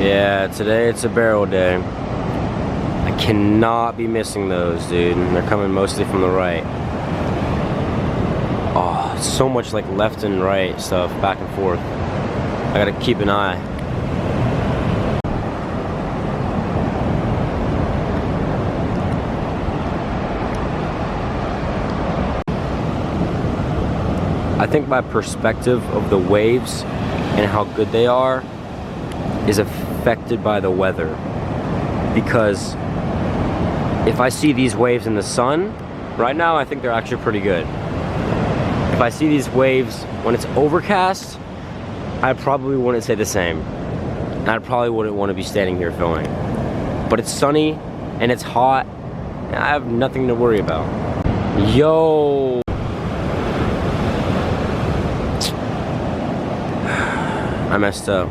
Yeah, today it's a barrel day. I cannot be missing those, dude. They're coming mostly from the right. Oh, so much like left and right stuff, back and forth. I gotta keep an eye. I think my perspective of the waves and how good they are is affected by the weather. Because if I see these waves in the sun, right now I think they're actually pretty good. If I see these waves when it's overcast, I probably wouldn't say the same. I probably wouldn't want to be standing here filming. But it's sunny and it's hot and I have nothing to worry about. Yo! I messed up.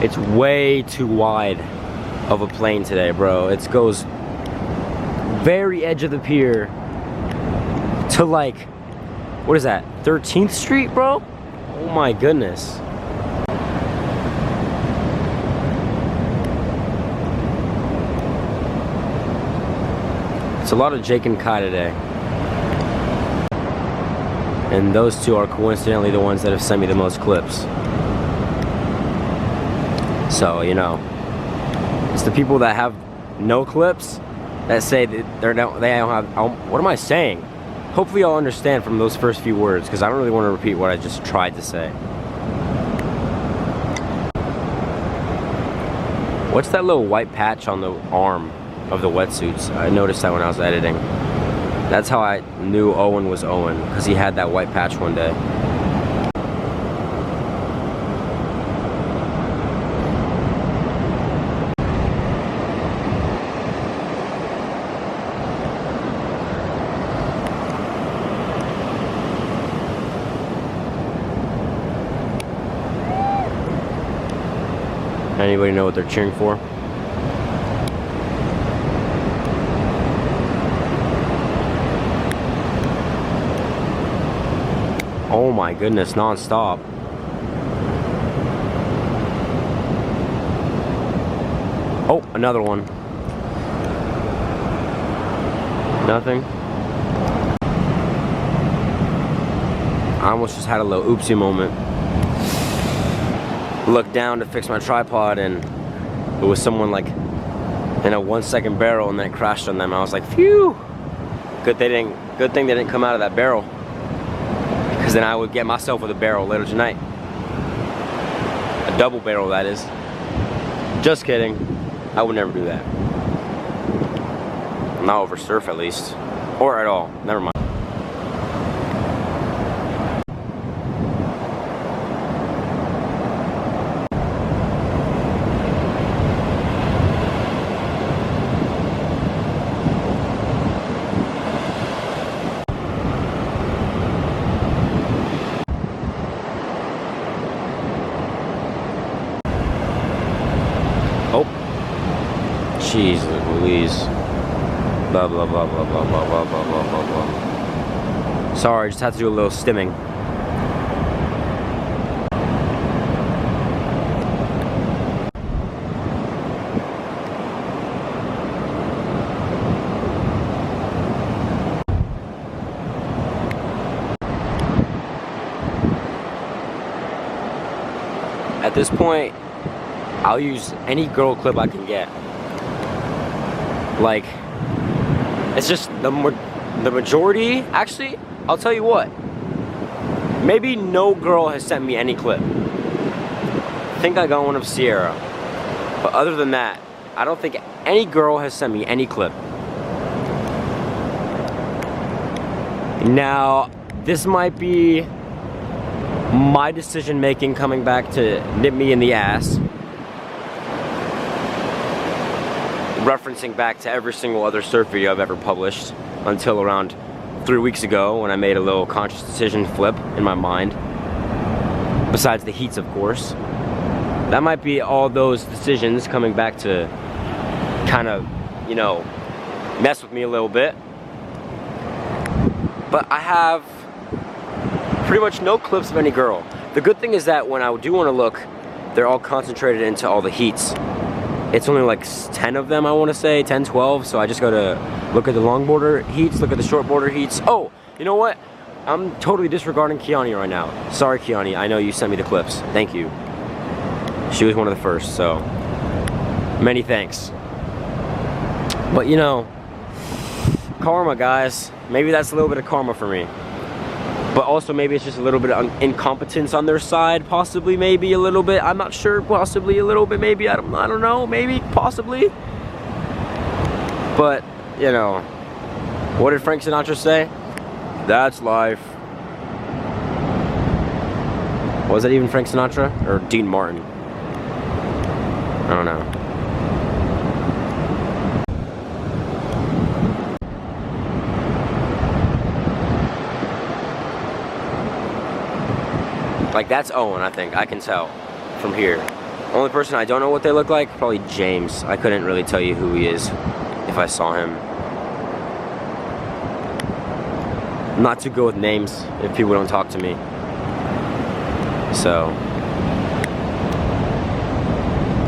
It's way too wide of a plane today, bro. It goes very edge of the pier to like, what is that, 13th Street, bro? Oh my goodness. It's a lot of Jake and Kai today. And those two are coincidentally the ones that have sent me the most clips. So, you know, it's the people that have no clips that say that they don't have, what am I saying? Hopefully y'all understand from those first few words, because I don't really want to repeat what I just tried to say. What's that little white patch on the arm of the wetsuits? I noticed that when I was editing. That's how I knew Owen was Owen, because he had that white patch one day. Anybody know what they're cheering for? Oh my goodness, non-stop. Oh, another one. Nothing. I almost just had a little oopsie moment. Looked down to fix my tripod and it was someone like in a 1 second barrel and then it crashed on them. I was like, phew! Good thing they didn't come out of that barrel. Because then I would get myself with a barrel later tonight. A double barrel, that is. Just kidding. I would never do that. Not over surf at least. Or at all. Never mind. Jesus Louise. Blah blah blah blah blah blah blah blah blah blah blah. Sorry, just had to do a little stimming. At this point, I'll use any girl clip I can get. Like, it's just the majority. Actually, I'll tell you what. Maybe no girl has sent me any clip. I think I got one of Sierra. But other than that, I don't think any girl has sent me any clip. Now, this might be my decision making coming back to nip me in the ass. Referencing back to every single other surf video I've ever published until around 3 weeks ago when I made a little conscious decision flip in my mind. Besides the heats, of course. That might be all those decisions coming back to kind of, you know, mess with me a little bit. but I have pretty much no clips of any girl. The good thing is that when I do want to look, they're all concentrated into all the heats. It's only like 10 of them, I want to say, 10, 12, so I just go to look at the long border heats, look at the short border heats. Oh, you know what? I'm totally disregarding Kiani right now. Sorry, Kiani, I know you sent me the clips. Thank you. She was one of the first, so many thanks. But you know, karma, guys. Maybe that's a little bit of karma for me. But also maybe it's just a little bit of incompetence on their side, possibly, maybe a little bit. I'm not sure, possibly a little bit, maybe, I don't know, maybe, possibly. But, you know, what did Frank Sinatra say? That's life. Was that even Frank Sinatra? Or Dean Martin? I don't know. Like, that's Owen, I think. I can tell from here. Only person I don't know what they look like, probably James. I couldn't really tell you who he is if I saw him. I'm not too good with names if people don't talk to me. So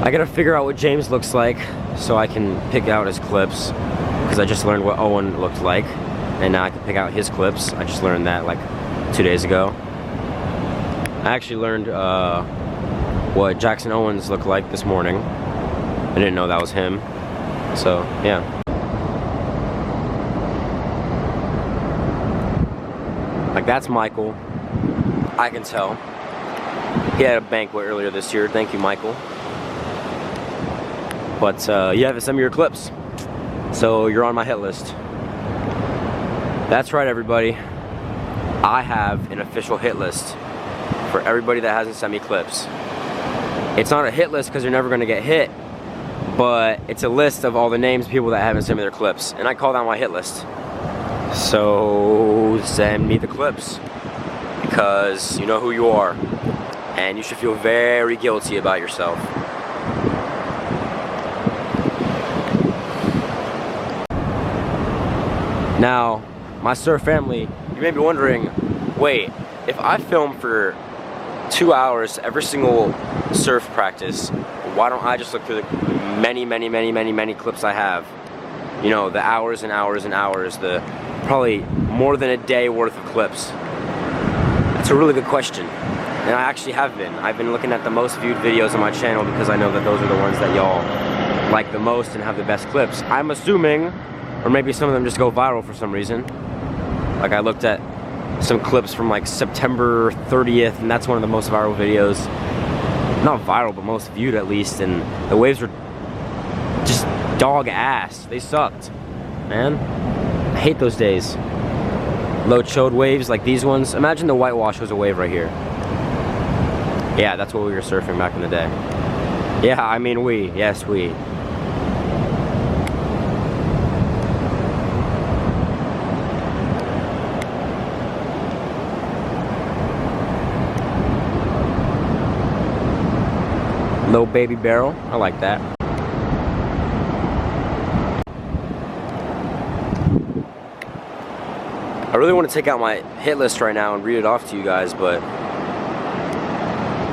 I gotta figure out what James looks like so I can pick out his clips, because I just learned what Owen looked like and now I can pick out his clips. I just learned that like 2 days ago. I actually learned what Jackson Owens looked like this morning. I didn't know that was him. So, yeah. Like, that's Michael. I can tell. He had a banquet earlier this year. Thank you, Michael. But you haven't sent me your clips, so you're on my hit list. That's right, everybody. I have an official hit list for everybody that hasn't sent me clips. It's not a hit list because you're never going to get hit, but it's a list of all the names of people that haven't sent me their clips, and I call that my hit list. So send me the clips, because you know who you are, and you should feel very guilty about yourself. Now, my surf family, you may be wondering, wait, if I film for 2 hours every single surf practice, why don't I just look through the many clips I have? You know, the hours and hours and hours, the probably more than a day worth of clips. That's a really good question. And I actually have been. I've been looking at the most viewed videos on my channel because I know that those are the ones that y'all like the most and have the best clips. I'm assuming, or maybe some of them just go viral for some reason. Like, I looked at some clips from like September 30th, and that's one of the most viral videos. Not viral, but most viewed at least, and the waves were just dog ass. They sucked, man. I hate those days. Low chode waves like these ones. Imagine the whitewash was a wave right here. Yeah, that's what we were surfing back in the day. Yeah, I mean we. Yes, we. Low baby barrel. I like that. I really want to take out my hit list right now and read it off to you guys, but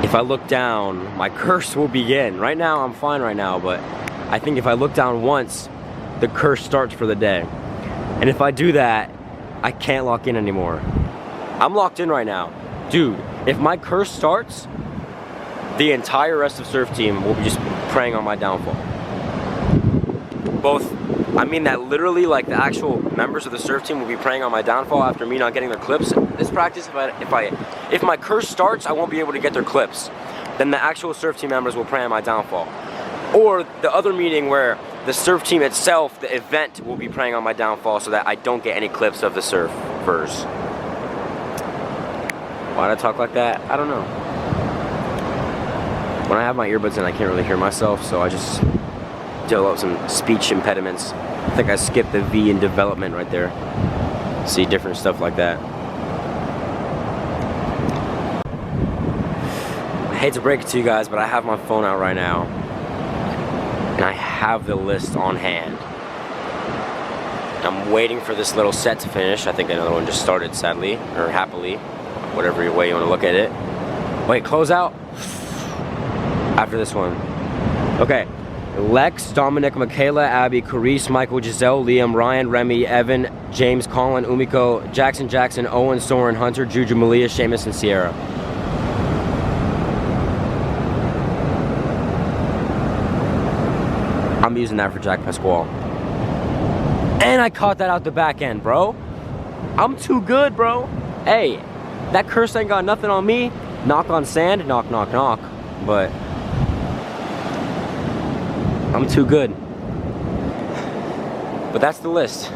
if I look down, my curse will begin. Right now, I'm fine right now, but I think if I look down once, the curse starts for the day. And if I do that, I can't lock in anymore. I'm locked in right now. Dude, if my curse starts, the entire rest of surf team will be just preying on my downfall. Both, I mean that literally, like the actual members of the surf team will be preying on my downfall after me not getting their clips. This practice, if my curse starts, I won't be able to get their clips. Then the actual surf team members will prey on my downfall. Or the other meeting where the surf team itself, the event, will be preying on my downfall so that I don't get any clips of the surfers. Why did I talk like that? I don't know. When I have my earbuds in, I can't really hear myself, so I just develop some speech impediments. I think I skipped the V in development right there. See different stuff like that. I hate to break it to you guys, but I have my phone out right now, and I have the list on hand. I'm waiting for this little set to finish. I think another one just started, sadly, or happily, whatever way you want to look at it. Wait, close out after this one. Okay, Lex, Dominic, Michaela, Abby, Carice, Michael, Giselle, Liam, Ryan, Remy, Evan, James, Colin, Umiko, Jackson, Owen, Soren, Hunter, Juju, Malia, Seamus, and Sierra. I'm using that for Jack Pasquale. And I caught that out the back end, bro. I'm too good, bro. Hey, that curse ain't got nothing on me. Knock on sand, knock, knock, knock. But I'm too good. But that's the list.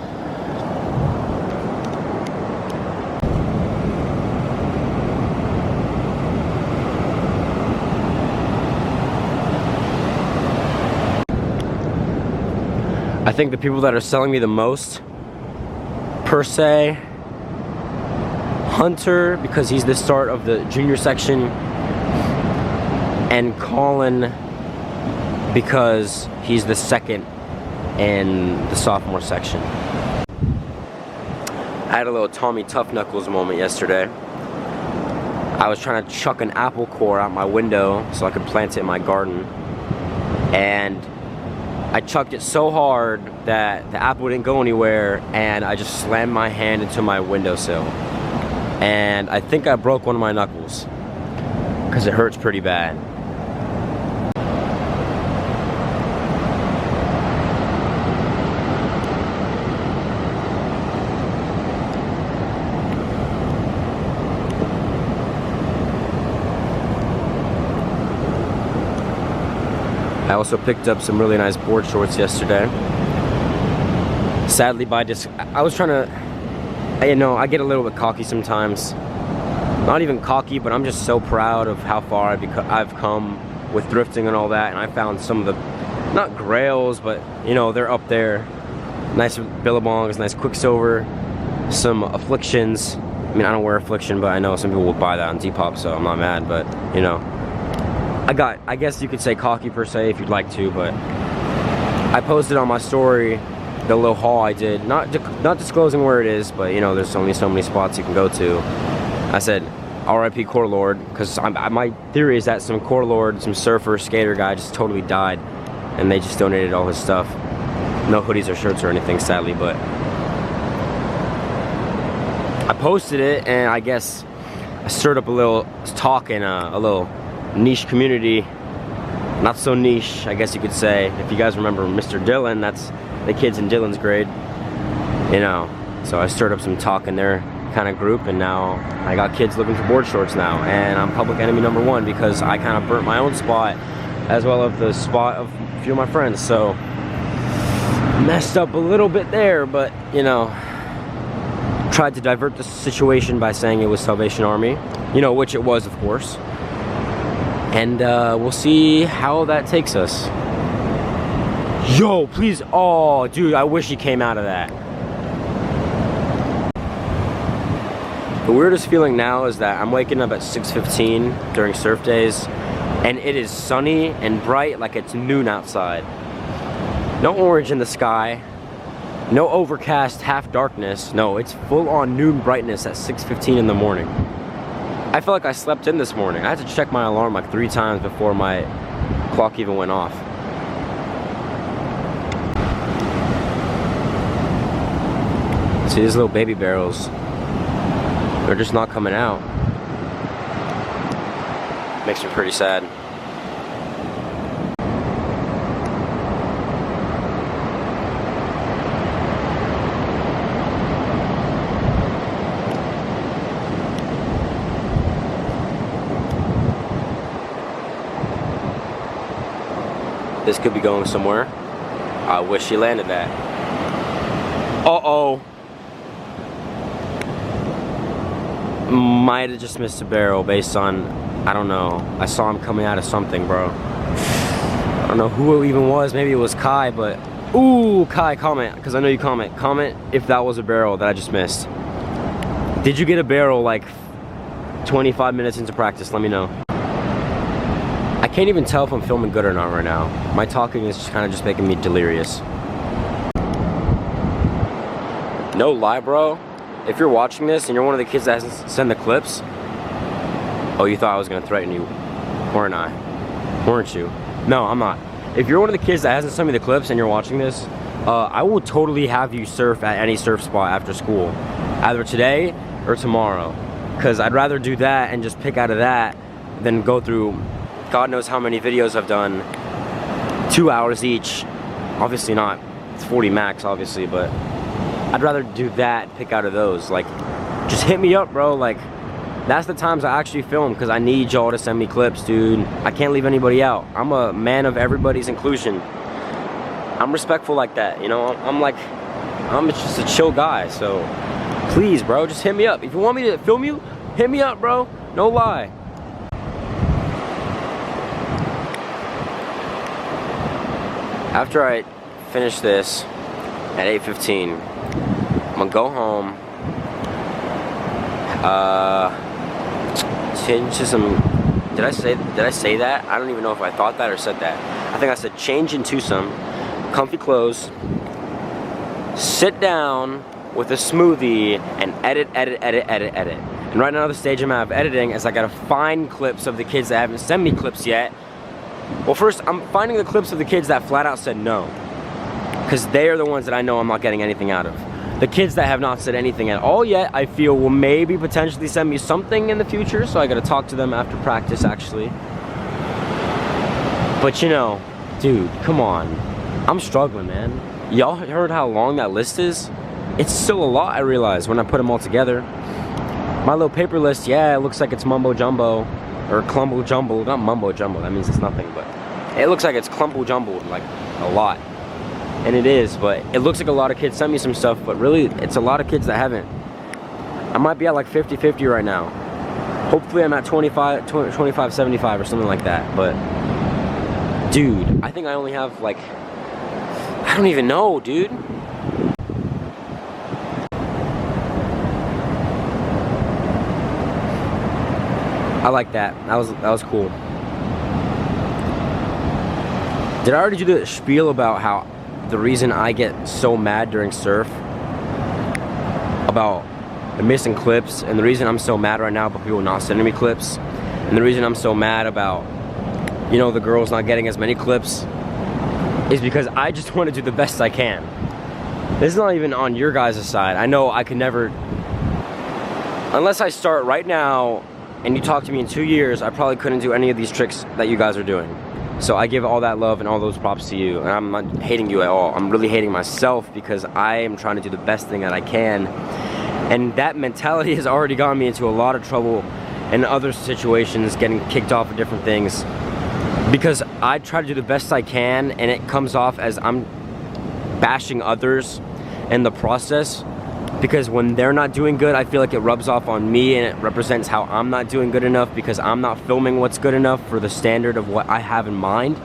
I think the people that are selling me the most, per se, Hunter, because he's the start of the junior section, and Colin, because he's the second in the sophomore section. I had a little Tommy Tough Knuckles moment yesterday. I was trying to chuck an apple core out my window so I could plant it in my garden, and I chucked it so hard that the apple didn't go anywhere, and I just slammed my hand into my windowsill. And I think I broke one of my knuckles, because it hurts pretty bad. I also picked up some really nice board shorts yesterday. Sadly, I was trying to, you know, I get a little bit cocky sometimes. Not even cocky, but I'm just so proud of how far I've come with thrifting and all that. And I found some of the, not grails, but you know, they're up there. Nice Billabongs, nice Quicksilver, some Afflictions. I mean, I don't wear Affliction, but I know some people will buy that on Depop, so I'm not mad, but you know. I guess you could say cocky per se if you'd like to, but I posted on my story the little haul I did, not disclosing where it is, but you know, there's only so many spots you can go to. I said RIP Core Lord, because my theory is that some Core Lord, some surfer, skater guy just totally died, and they just donated all his stuff. No hoodies or shirts or anything, sadly, but I posted it, and I guess I stirred up a little talk in a little niche community. Not so niche, I guess you could say. If you guys remember Mr. Dylan, that's the kids in Dylan's grade, you know. So I stirred up some talk in their kind of group, and now I got kids looking for board shorts now, and I'm public enemy #1 because I kind of burnt my own spot as well as the spot of a few of my friends. So messed up a little bit there, but you know, tried to divert the situation by saying it was Salvation Army, you know, which it was, of course. And we'll see how that takes us. Yo, please. Oh, dude, I wish he came out of that. The weirdest feeling now is that I'm waking up at 6:15 during surf days, and it is sunny and bright like it's noon outside. No orange in the sky, no overcast half darkness. No, it's full on noon brightness at 6:15 in the morning. I feel like I slept in this morning. I had to check my alarm like 3 times before my clock even went off. See these little baby barrels? They're just not coming out. Makes me pretty sad. This could be going somewhere. I wish she landed that. Uh-oh. Might have just missed a barrel based on, I don't know. I saw him coming out of something, bro. I don't know who it even was. Maybe it was Kai, but... Ooh, Kai, comment, because I know you comment. Comment if that was a barrel that I just missed. Did you get a barrel like 25 minutes into practice? Let me know. I can't even tell if I'm filming good or not right now. My talking is kind of just making me delirious. no lie, bro. If you're watching this and you're one of the kids that hasn't sent the clips, oh, you thought I was gonna threaten you, weren't I? Weren't you? No, I'm not. If you're one of the kids that hasn't sent me the clips and you're watching this, I will totally have you surf at any surf spot after school, either today or tomorrow, because I'd rather do that and just pick out of that than go through God knows how many videos I've done, 2 hours each. Obviously not, it's 40 max obviously, but I'd rather do that, pick out of those. Like, just hit me up, bro. Like, that's the times I actually film, because I need y'all to send me clips, dude. I can't leave anybody out. I'm a man of everybody's inclusion. I'm respectful like that, you know? I'm just a chill guy, so please, bro, just hit me up. If you want me to film you, hit me up, bro. No lie. After I finish this at 8:15, I'm gonna go home, change to some, did I say that? I don't even know if I thought that or said that. I think I said change into some comfy clothes, sit down with a smoothie, and edit. And right now the stage I'm at of editing is I gotta find clips of the kids that haven't sent me clips yet. Well, first, I'm finding the clips of the kids that flat out said no, because they are the ones that I know I'm not getting anything out of. The kids that have not said anything at all yet, I feel will maybe potentially send me something in the future, so I gotta talk to them after practice, actually. But you know, dude, come on. I'm struggling, man. Y'all heard how long that list is? It's still a lot, I realize, when I put them all together. My little paper list, yeah, it looks like it's mumbo jumbo. Or clumbo jumble, not mumbo jumbo, that means it's nothing, but it looks like it's clumbo jumbled, like a lot. And it is, but it looks like a lot of kids sent me some stuff, but really, it's a lot of kids that haven't. I might be at like 50-50 right now. Hopefully I'm at 25-75 or something like that, but dude, I think I only have like, I don't even know, dude. I like that. That was cool. Did I already do the spiel about how the reason I get so mad during surf about the missing clips, and the reason I'm so mad right now about people not sending me clips, and the reason I'm so mad about, you know, the girls not getting as many clips, is because I just want to do the best I can. This is not even on your guys' side. I know I could never, unless I start right now and you talk to me in 2 years, I probably couldn't do any of these tricks that you guys are doing. So I give all that love and all those props to you, and I'm not hating you at all. I'm really hating myself, because I am trying to do the best thing that I can. And that mentality has already gotten me into a lot of trouble in other situations, getting kicked off of different things, because I try to do the best I can, and it comes off as I'm bashing others in the process. Because when they're not doing good, I feel like it rubs off on me, and it represents how I'm not doing good enough, because I'm not filming what's good enough for the standard of what I have in mind.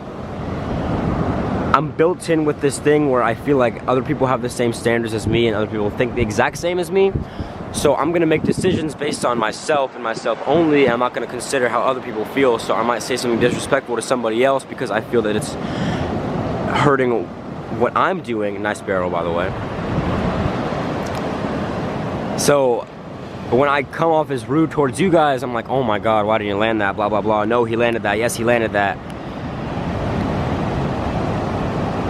I'm built in with this thing where I feel like other people have the same standards as me, and other people think the exact same as me. So I'm gonna make decisions based on myself and myself only, and I'm not gonna consider how other people feel. So I might say something disrespectful to somebody else because I feel that it's hurting what I'm doing. Nice barrel, by the way. So when I come off as rude towards you guys, I'm like, oh my God, why didn't you land that? Blah, blah, blah. No, he landed that. Yes, he landed that.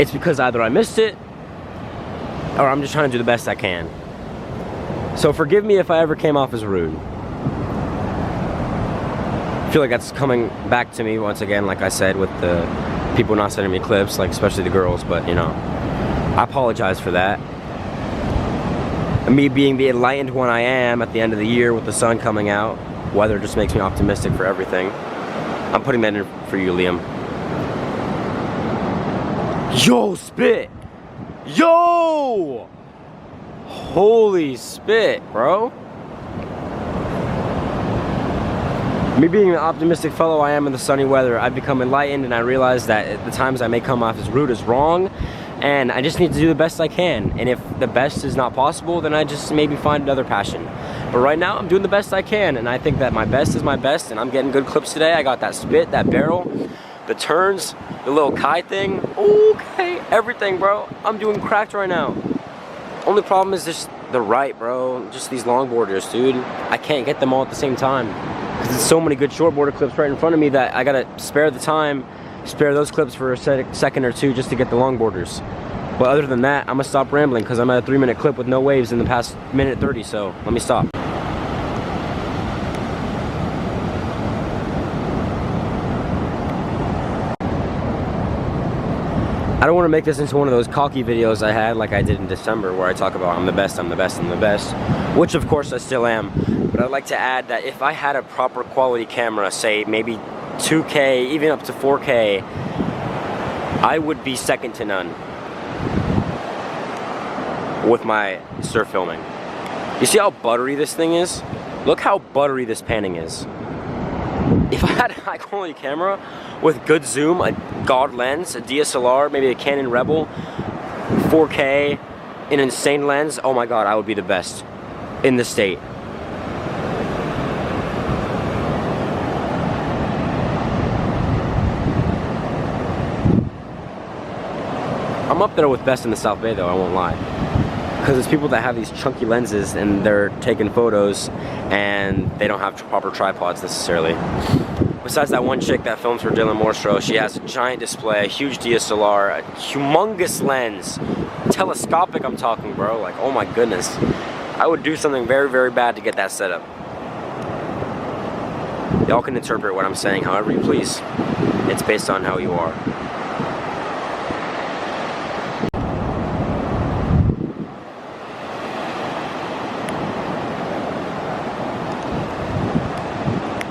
It's because either I missed it, or I'm just trying to do the best I can. So forgive me if I ever came off as rude. I feel like that's coming back to me once again, like I said, with the people not sending me clips, like especially the girls, but you know, I apologize for that. Me being the enlightened one I am at the end of the year with the sun coming out, weather just makes me optimistic for everything. I'm putting that in for you, Liam. Yo, spit! Yo! Holy spit, bro. Me being the optimistic fellow I am in the sunny weather, I've become enlightened, and I realize that at the times I may come off as rude is wrong, and I just need to do the best I can. And if the best is not possible, then I just maybe find another passion. But right now, I'm doing the best I can, and I think that my best is my best, and I'm getting good clips today. I got that spit, that barrel, the turns, the little Kai thing. Okay, everything, bro. I'm doing cracked right now. Only problem is just the right, bro. Just these longboarders, dude. I can't get them all at the same time. Because there's so many good shortboarder clips right in front of me that I gotta spare the time, spare those clips for a second or two just to get the longboarders. But other than that, I'm gonna stop rambling because I'm at a 3-minute clip with no waves in the past minute 30, so let me stop. I don't want to make this into one of those cocky videos I had like I did in December where I talk about I'm the best, I'm the best, I'm the best, which of course I still am. But I'd like to add that if I had a proper quality camera, say maybe 2K, even up to 4K, I would be second to none with my surf filming. You see how buttery this thing is? Look how buttery this panning is. If I had a high quality camera with good zoom, a God lens, a DSLR, maybe a Canon Rebel, 4K, an insane lens, oh my God, I would be the best in the state. I'm up there with best in the South Bay though, I won't lie. Because it's people that have these chunky lenses and they're taking photos and they don't have proper tripods necessarily. Besides that one chick that films for Dylan Morstro, she has a giant display, a huge DSLR, a humongous lens, telescopic I'm talking, bro, like oh my goodness. I would do something very, very bad to get that set up. Y'all can interpret what I'm saying however you please. It's based on how you are.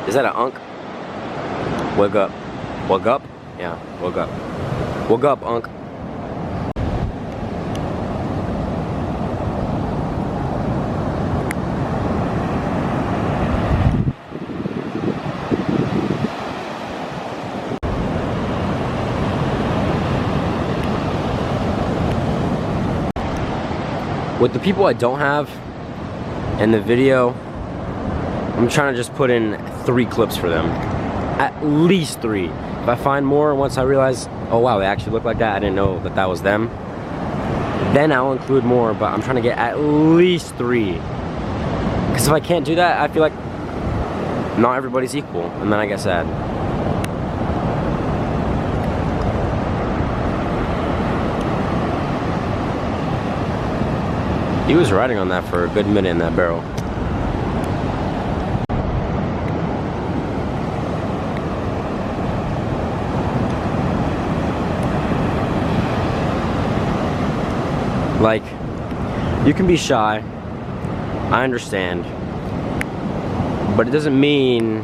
Is that an unk? Wake up. Wake up? Yeah, wake up. Wake up, unk. With the people I don't have in the video, I'm trying to just put in 3 clips for them. At least 3. If I find more once I realize, oh wow, they actually look like that, I didn't know that that was them, then I'll include more, but I'm trying to get at least 3. Because if I can't do that, I feel like not everybody's equal, and then I get sad. He was riding on that for a good minute in that barrel. Like, you can be shy, I understand, but it doesn't mean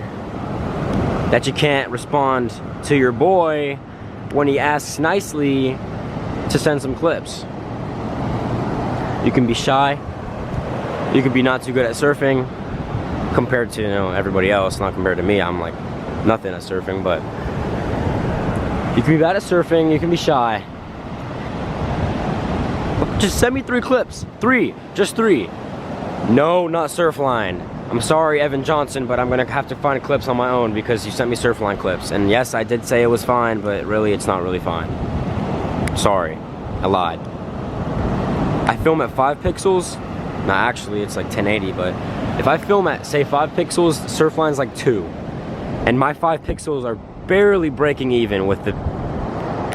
that you can't respond to your boy when he asks nicely to send some clips. You can be shy, you can be not too good at surfing compared to, you know, everybody else, not compared to me. I'm like nothing at surfing, but you can be bad at surfing, you can be shy. Just send me 3 clips. 3. Just 3. No, not Surfline. I'm sorry, Evan Johnson, but I'm gonna have to find clips on my own because you sent me Surfline clips. And yes, I did say it was fine, but really it's not really fine. Sorry. I lied. I film at 5 pixels. Nah, actually it's like 1080, but if I film at, say, 5 pixels, Surfline's like 2. And my 5 pixels are barely breaking even with the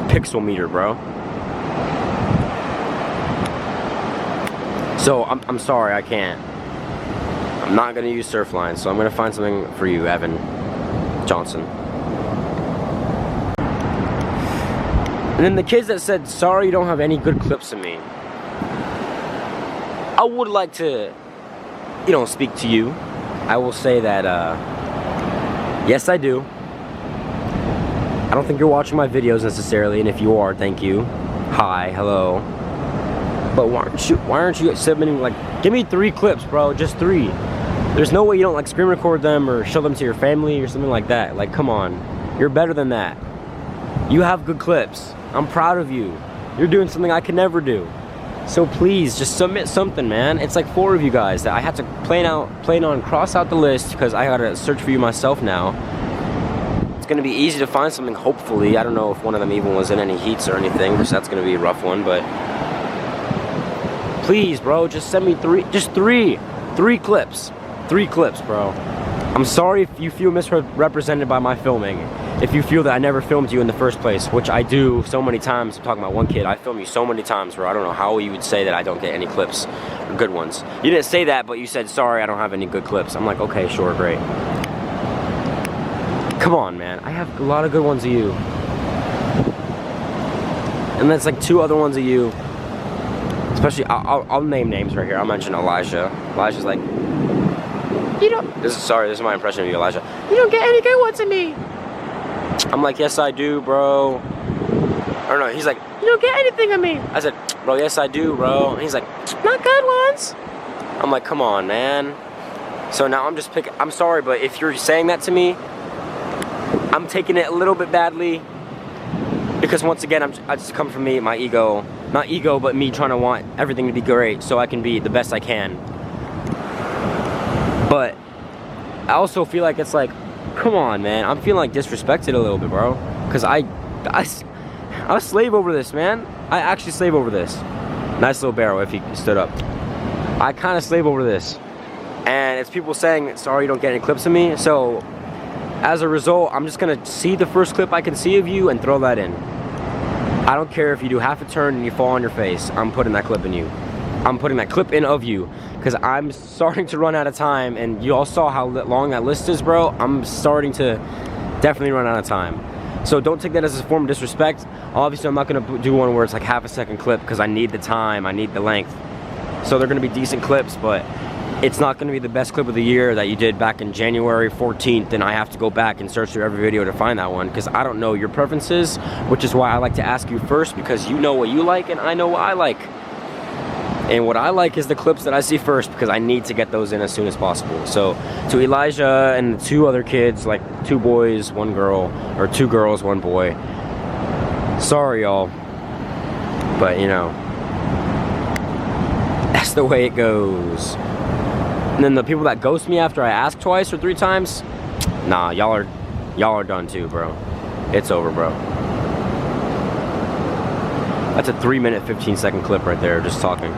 pixel meter, bro. So I'm sorry, I can't. I'm not gonna use Surfline, so I'm gonna find something for you, Evan Johnson. And then the kids that said, sorry you don't have any good clips of me. I would like to, you know, speak to you. I will say that, yes I do. I don't think you're watching my videos necessarily, and if you are, thank you. Hi, hello. But why aren't you submitting, like, give me 3 clips, bro, just 3. There's no way you don't, like, screen record them or show them to your family or something like that. Like, come on, you're better than that. You have good clips. I'm proud of you. You're doing something I could never do. So please, just submit something, man. It's like 4 of you guys that I had to plan on, cross out the list because I gotta search for you myself now. It's gonna be easy to find something, hopefully. I don't know if one of them even was in any heats or anything, because that's gonna be a rough one, but Please, bro, just send me three clips. 3 clips, bro. I'm sorry if you feel misrepresented by my filming. If you feel that I never filmed you in the first place, which I do so many times. I'm talking about one kid. I film you so many times, bro. I don't know how you would say that I don't get any clips, or good ones. You didn't say that, but you said, sorry, I don't have any good clips. I'm like, okay, sure, great. Come on, man. I have a lot of good ones of you. And that's like 2 other ones of you. Especially, I'll name names right here. I'll mention Elijah. Elijah's like, you don't, this is my impression of you, Elijah. You don't get any good ones of me. I'm like, yes, I do, bro. Or no, he's like, you don't get anything of me. I said, bro, yes, I do, bro. And he's like, not good ones. I'm like, come on, man. So now I'm just picking, I'm sorry, but if you're saying that to me, I'm taking it a little bit badly. Because once again, I just come from me, my ego. Not ego, but me trying to want everything to be great so I can be the best I can. But I also feel like it's like, come on, man. I'm feeling like disrespected a little bit, bro. Because I slave over this, man. I actually slave over this. Nice little barrel if he stood up. I kind of slave over this. And it's people saying, sorry you don't get any clips of me. So as a result, I'm just going to see the first clip I can see of you and throw that in. I don't care if you do half a turn and you fall on your face. I'm putting that clip in you. I'm putting that clip in of you. Because I'm starting to run out of time. And you all saw how long that list is, bro. I'm starting to definitely run out of time. So don't take that as a form of disrespect. Obviously, I'm not going to do one where it's like half a second clip. Because I need the time. I need the length. So they're going to be decent clips. But it's not going to be the best clip of the year that you did back in January 14th, and I have to go back and search through every video to find that one, because I don't know your preferences, which is why I like to ask you first, because you know what you like and I know what I like. And what I like is the clips that I see first, because I need to get those in as soon as possible. So to Elijah and the 2 other kids, like 2 boys, 1 girl, or 2 girls, 1 boy, sorry y'all, but you know, that's the way it goes. And then the people that ghost me after I ask twice or 3 times, nah, y'all are done too, bro. It's over, bro. That's a 3-minute, 15-second clip right there, just talking.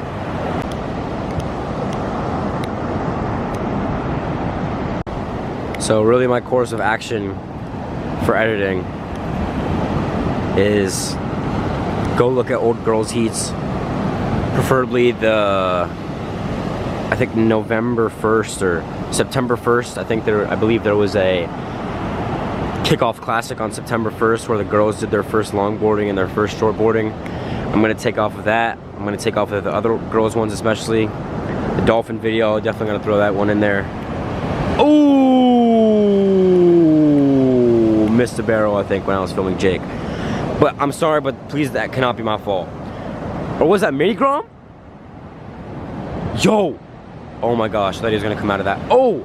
So really my course of action for editing is go look at old girls' heats, preferably I think November 1st or September 1st. I believe there was a kickoff classic on September 1st where the girls did their first longboarding and their first shortboarding. I'm gonna take off of that. I'm gonna take off of the other girls ones, especially the dolphin video. Definitely gonna throw that one in there. Oh, missed a barrel, I think, when I was filming Jake. But I'm sorry, but please, that cannot be my fault. Or was that Mini Grom? Yo! Oh my gosh, I thought he was gonna come out of that. Oh!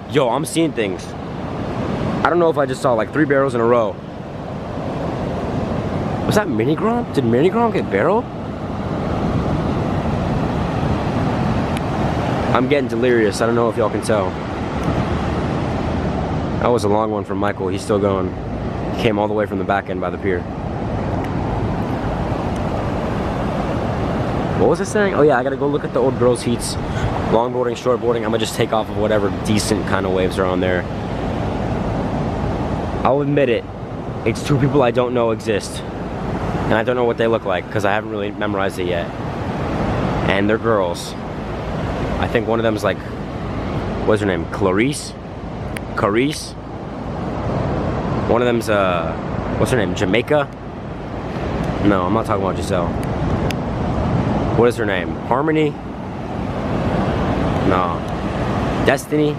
Yo, I'm seeing things. I don't know if I just saw like 3 barrels in a row. Was that Mini Grom? Did Mini Grom get barreled? I'm getting delirious. I don't know if y'all can tell. That was a long one from Michael. He's still going. He came all the way from the back end by the pier. What was I saying? Oh yeah, I gotta go look at the old girls' heats. Longboarding, shortboarding. I'm gonna just take off of whatever decent kind of waves are on there. I'll admit it. It's 2 people I don't know exist. And I don't know what they look like because I haven't really memorized it yet. And they're girls. I think one of them is like, what's her name? Clarice? One of them's what's her name? Jamaica? No, I'm not talking about Giselle. What is her name? Harmony? No. Destiny?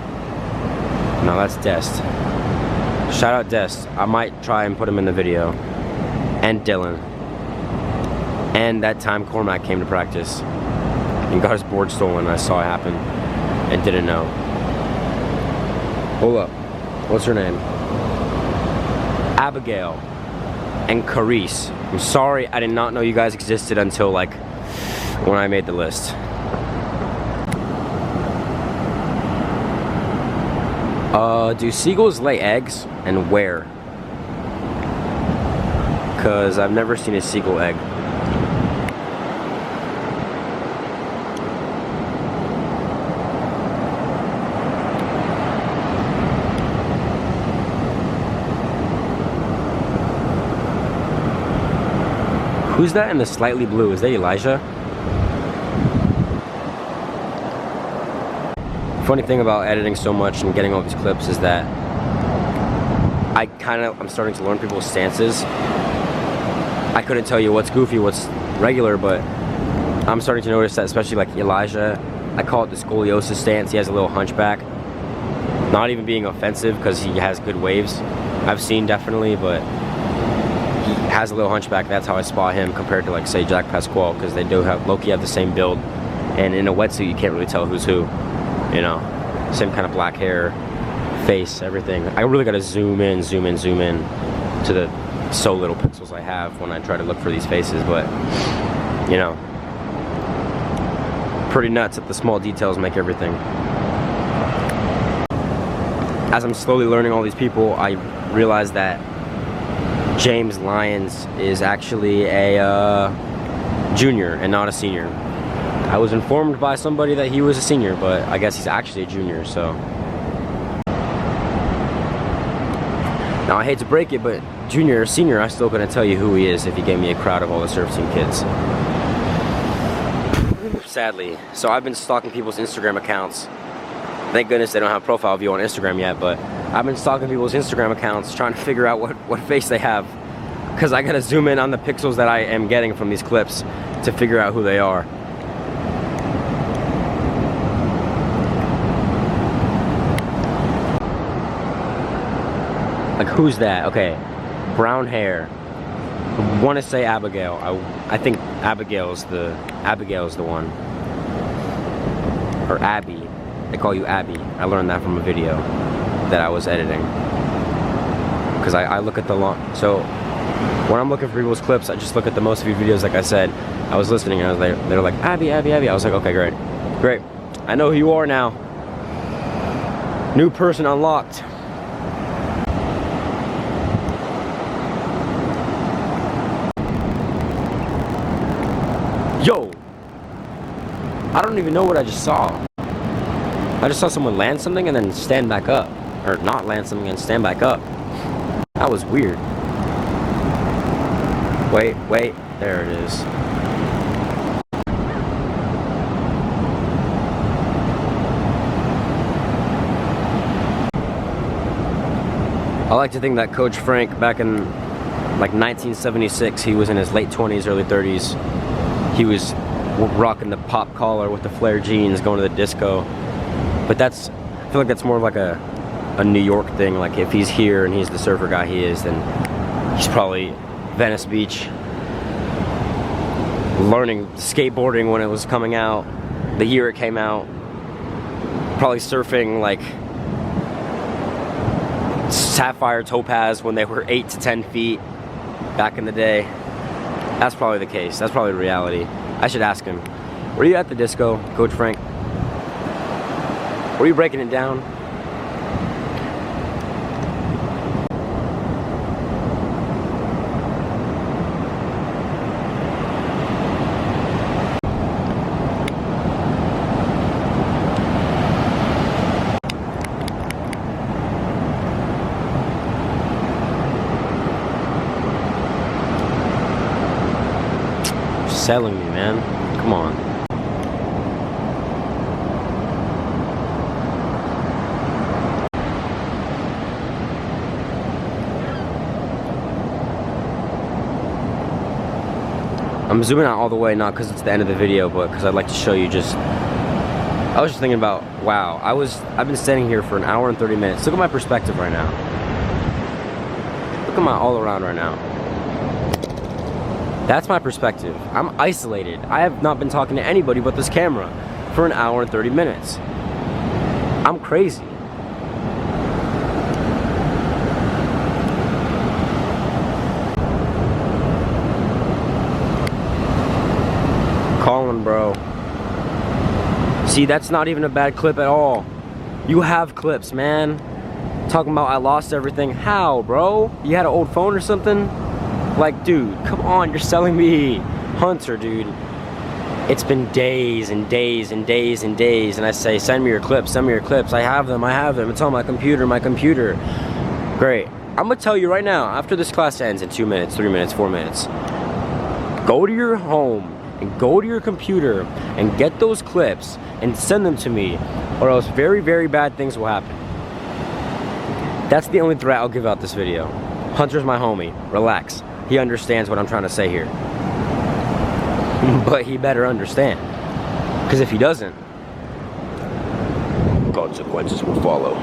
No, that's Dest. Shout out Dest. I might try and put him in the video. And Dylan. And that time Cormac came to practice and got his board stolen. I saw it happen and didn't know. Hold up. What's her name? Abigail and Carice. I'm sorry, I did not know you guys existed until like when I made the list. Do seagulls lay eggs, and where? Because I've never seen a seagull egg. Who's that in the slightly blue? Is that Elijah? Funny thing about editing so much and getting all these clips is that I'm starting to learn people's stances. I couldn't tell you what's goofy, what's regular, but I'm starting to notice that, especially like Elijah, I call it the scoliosis stance. He has a little hunchback. Not even being offensive because he has good waves. I've seen definitely, but he has a little hunchback. That's how I spot him compared to, like, say, Jack Pasquale, because they do have low-key have the same build, and in a wetsuit you can't really tell who's who. You know, same kind of black hair, face, everything. I really gotta zoom in to the so little pixels I have when I try to look for these faces, but you know, pretty nuts that the small details make everything. As I'm slowly learning all these people, I realize that James Lyons is actually a junior and not a senior. I was informed by somebody that he was a senior, but I guess he's actually a junior, so. Now, I hate to break it, but junior or senior, I still couldn't tell you who he is if he gave me a crowd of all the surf team kids. Sadly. So I've been stalking people's Instagram accounts. Thank goodness they don't have profile view on Instagram yet, but I've been stalking people's Instagram accounts trying to figure out what face they have, because I gotta zoom in on the pixels that I am getting from these clips to figure out who they are. Like, who's that? Okay, brown hair. I want to say Abigail. I think Abigail's the one. Or Abby. They call you Abby. I learned that from a video that I was editing. Because I look at the long. So when I'm looking for people's clips, I just look at the most viewed videos. Like I said, I was listening and they were like, Abby, Abby, Abby. I was like, okay, great. I know who you are now. New person unlocked. Yo! I don't even know what I just saw. I just saw someone land something and then stand back up. Or not land something and stand back up. That was weird. Wait. There it is. I like to think that Coach Frank, back in like 1976, he was in his late 20s, early 30s. He was rocking the pop collar with the flare jeans, going to the disco. But I feel like that's more like a New York thing. Like, if he's here and he's the surfer guy he is, then he's probably Venice Beach, learning skateboarding when it was coming out, the year it came out. Probably surfing like Sapphire Topaz when they were 8 to 10 feet back in the day. That's probably the case. That's probably reality. I should ask him. Were you at the disco, Coach Frank? Were you breaking it down? Selling me, man. Come on. I'm zooming out all the way, not because it's the end of the video, but because I'd like to show you just... I was just thinking about, wow, I've been standing here for an hour and 30 minutes. Look at my perspective right now. Look at my all around right now. That's my perspective. I'm isolated. I have not been talking to anybody but this camera for an hour and 30 minutes. I'm crazy. Colin, bro. See, that's not even a bad clip at all. You have clips, man. Talking about I lost everything. How, bro? You had an old phone or something? Like, dude, come on, you're selling me. Hunter, dude. It's been days and days and days and days, and I say, send me your clips, send me your clips. I have them. It's on my computer. Great. I'm gonna tell you right now, after this class ends in 2 minutes, 3 minutes, 4 minutes, go to your home and go to your computer and get those clips and send them to me, or else very, very bad things will happen. That's the only threat I'll give out this video. Hunter's my homie. Relax. He understands what I'm trying to say here. But he better understand. Because if he doesn't, consequences will follow.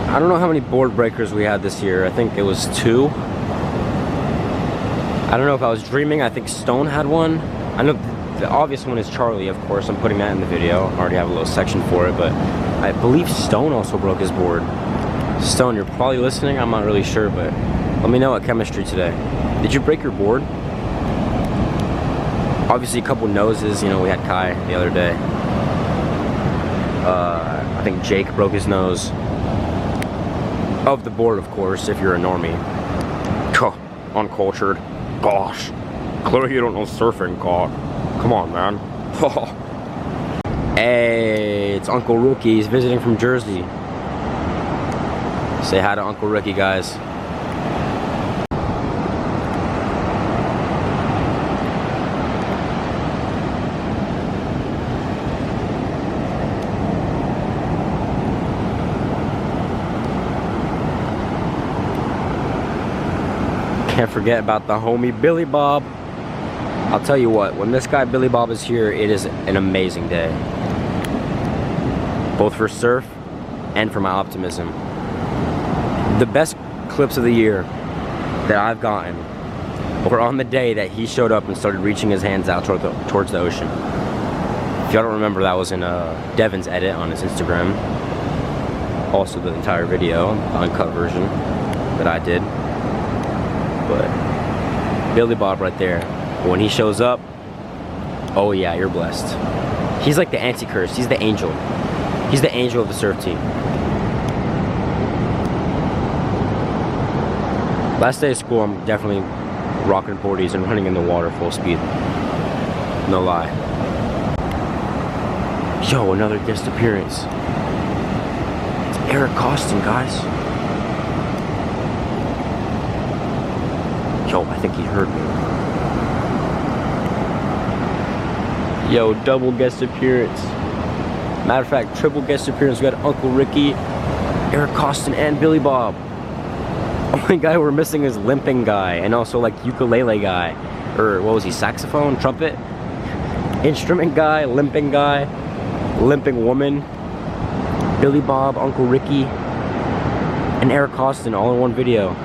I don't know how many board breakers we had this year. I think it was 2. I don't know if I was dreaming. I think Stone had one. I know the obvious one is Charlie, of course. I'm putting that in the video. I already have a little section for it, but I believe Stone also broke his board. Stone, you're probably listening. I'm not really sure, but let me know at chemistry today. Did you break your board? Obviously, a couple noses. You know, we had Kai the other day. I think Jake broke his nose. Of the board, of course, if you're a normie. Uncultured. Gosh. Clearly you don't know surfing, God. Come on, man. Hey, it's Uncle Rookie. He's visiting from Jersey. Say hi to Uncle Ricky, guys. Can't forget about the homie Billy Bob. I'll tell you what, when this guy Billy Bob is here, it is an amazing day. Both for surf and for my optimism. The best clips of the year that I've gotten were on the day that he showed up and started reaching his hands out towards the ocean. If y'all don't remember, that was in Devin's edit on his Instagram. Also the entire video, the uncut version that I did. But Billy Bob right there, when he shows up, oh yeah, you're blessed. He's like the anti-curse. He's the angel. He's the angel of the surf team. Last day of school, I'm definitely rocking 40s and running in the water full speed. No lie. Yo, another guest appearance. It's Eric Costin, guys. Yo, I think he heard me. Yo, double guest appearance. Matter of fact, triple guest appearance. We got Uncle Ricky, Eric Costin, and Billy Bob. Only guy we're missing is limping guy, and also like ukulele guy, or what was he? Saxophone, trumpet, instrument guy, limping woman. Billy Bob, Uncle Ricky, and Eric Costin all in one video.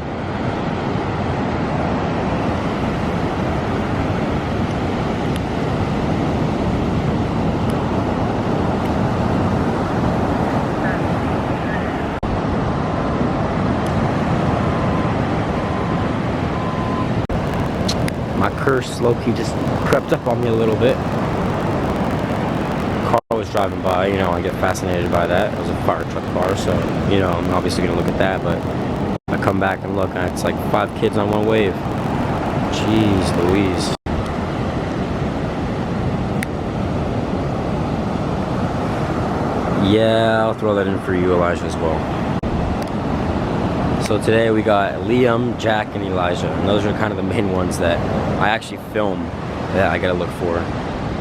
My curse low-key just crept up on me a little bit. Car was driving by, you know, I get fascinated by that. It was a fire truck car, so, you know, I'm obviously gonna look at that, but I come back and look, and it's like 5 kids on one wave. Jeez Louise. Yeah, I'll throw that in for you, Elijah, as well. So today we got Liam, Jack, and Elijah, and those are kind of the main ones that I actually film that I gotta look for.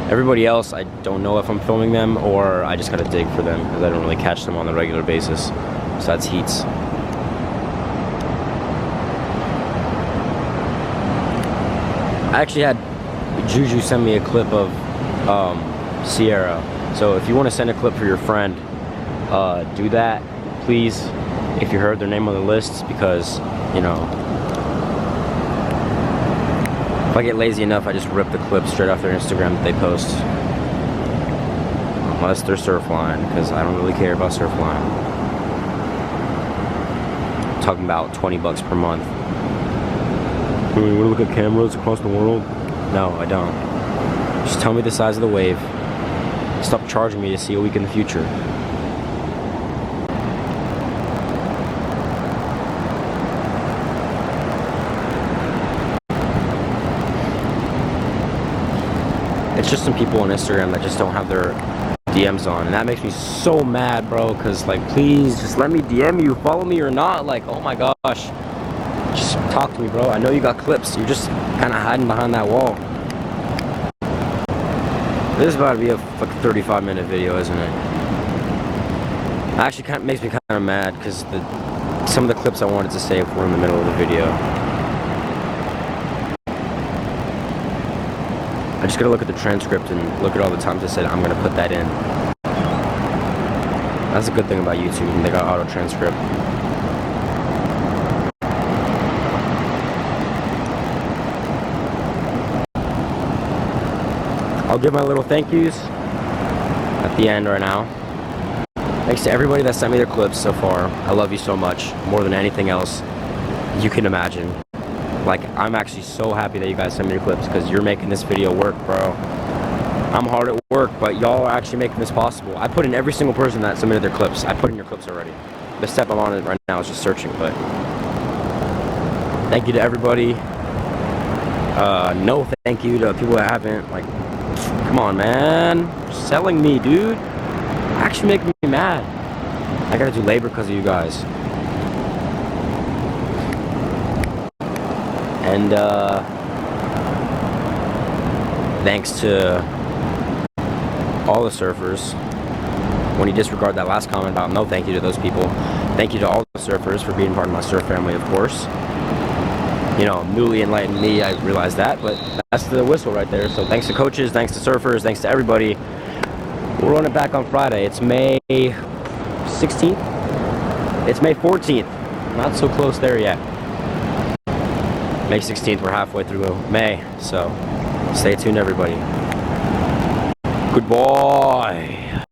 Everybody else, I don't know if I'm filming them or I just gotta dig for them because I don't really catch them on a regular basis. So that's heats. I actually had Juju send me a clip of Sierra. So if you want to send a clip for your friend, do that, please. If you heard their name on the list, because, you know, if I get lazy enough, I just rip the clips straight off their Instagram that they post. Unless they're Surfline, because I don't really care about Surfline. I'm talking about $20 per month. You want to look at cameras across the world? No, I don't. Just tell me the size of the wave. Stop charging me to see a week in the future. It's just some people on Instagram that just don't have their DMs on, and that makes me so mad, bro, because, like, please just let me DM you, follow me or not. Like, oh my gosh, just talk to me, bro. I know you got clips, you're just kind of hiding behind that wall. This is about to be a like 35-minute video, isn't it? Actually, kind of makes me kind of mad because some of the clips I wanted to save were in the middle of the video. I just gotta look at the transcript and look at all the times I said I'm gonna put that in. That's a good thing about YouTube, they got auto transcript. I'll give my little thank yous at the end right now. Thanks to everybody that sent me their clips so far. I love you so much, more than anything else you can imagine. Like, I'm actually so happy that you guys send me your clips because you're making this video work, bro. I'm hard at work, but y'all are actually making this possible. I put in every single person that submitted their clips. I put in your clips already. The step I'm on it right now is just searching, but thank you to everybody. No thank you to people that haven't. Like, come on, man. You're selling me, dude. Actually making me mad. I gotta do labor because of you guys. And thanks to all the surfers. When you disregard that last comment about no thank you to those people, thank you to all the surfers for being part of my surf family, of course. You know, newly enlightened me, I realized that, but that's the whistle right there. So thanks to coaches, thanks to surfers, thanks to everybody. We'll run it back on Friday. It's May 16th? It's May 14th. Not so close there yet. May 16th, we're halfway through May, so stay tuned, everybody. Goodbye.